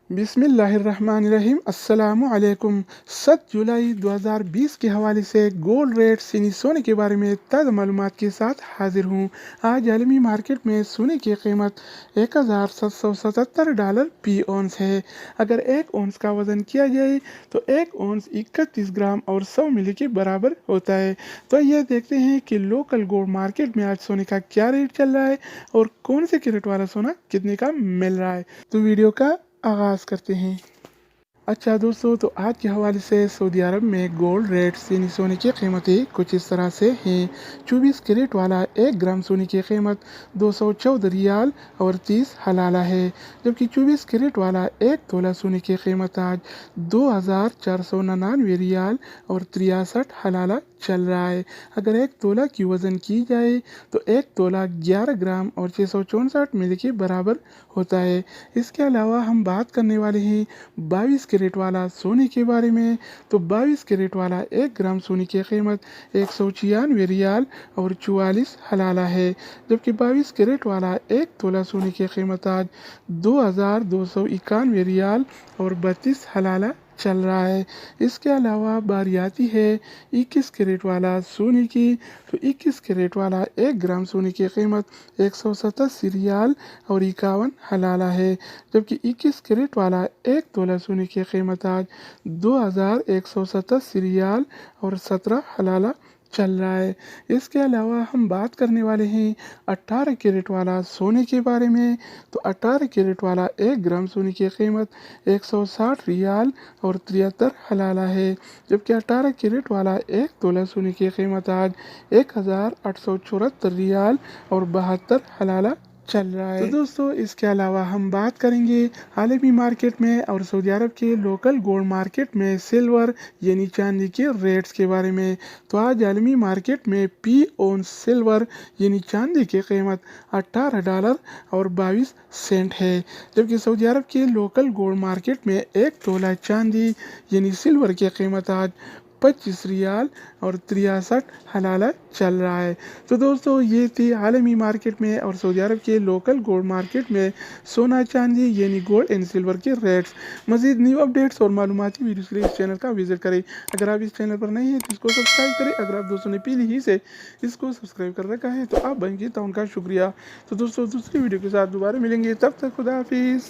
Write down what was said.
बिस्मिल्लाहिर्रहमानिर्रहीम अस्सलामु अलैकुम। 7 जुलाई 2020 के हवाले से गोल्ड रेट यानी सोने के बारे में ताज़ा मालूमात के साथ हाजिर हूँ। आज आलमी मार्केट में सोने की कीमत $1777 फी औंस है। अगर एक औंस का वज़न किया जाए तो एक औंस 31 ग्राम और 100 मिली के बराबर होता है। तो ये देखते हैं कि लोकल गोल्ड मार्केट में आज सोने का क्या रेट चल रहा है और कौन से कैरेट वाला सोना कितने का मिल रहा है। तो वीडियो का आगाज़ करते हैं। अच्छा दोस्तों, तो आज के हवाले से सऊदी अरब में गोल्ड रेट्स यानी सोने की कीमतें कुछ इस तरह से हैं। 24 कैरेट वाला 1 ग्राम सोने की कीमत 214 रियाल और 30 हलाला है, जबकि 24 कैरेट वाला 1 तोला सोने की कीमत आज 2499 रियाल और 63 हलाला चल रहा है। अगर 1 तोला की वज़न की जाए तो 1 तोला 11 ग्राम और 664 मिली के बराबर होता है। इसके अलावा हम बात करने वाले हैं 22 कैरेट वाला सोने के बारे में। तो 22 कैरेट वाला 1 ग्राम सोने की कीमत 196 रियाल और 44 हलाला है, जबकि 22 कैरेट वाला 1 तोला सोने की कीमत आज 2291 रियाल और 32 हलाला चल रहा है। इसके अलावा बारी आती है 21 कैरेट वाला सोने की। तो 21 कैरेट वाला 1 ग्राम सोने की कीमत 187 रियाल और 51 हलाला है, जबकि 21 कैरेट वाला 1 तोला सोने की कीमत आज 2187 रियाल और 17 हलाला चल रहा है। इसके अलावा हम बात करने वाले हैं 18 कैरेट वाला सोने के बारे में। तो 18 कैरेट वाला 1 ग्राम सोने की कीमत 160 रियाल और 73 हलाला है, जबकि 18 कैरेट वाला 1 तोला सोने की कीमत आज 1874 रियाल और 72 हलाला चल रहा है। तो दोस्तों, इसके अलावा हम बात करेंगे आलमी मार्केट में और सऊदी अरब के लोकल गोल्ड मार्केट में सिल्वर यानी चांदी के रेट्स के बारे में। तो आज आलमी मार्केट में पी औंस सिल्वर यानी चांदी की कीमत $18 और 22 सेंट है, जबकि सऊदी अरब के लोकल गोल्ड मार्केट में 1 तोला चांदी यानी सिल्वर की कीमत आज 25 रियाल और 63 हलाला चल रहा है। तो दोस्तों, ये थी आलमी मार्केट में और सऊदी अरब के लोकल गोल्ड मार्केट में सोना चांदी यानी गोल्ड एंड सिल्वर के रेट्स। मज़ीद न्यू अपडेट्स और मालूमाती वीडियोस के लिए इस चैनल का विजिट करें। अगर आप इस चैनल पर नहीं हैं तो इसको सब्सक्राइब करें। अगर आप दोस्तों ने पहले ही से इसको सब्सक्राइब कर रखा है तो आप बन गए तो उनका शुक्रिया। तो दोस्तों, दूसरी वीडियो के साथ दोबारा मिलेंगे, तब तक खुदा हाफिज़।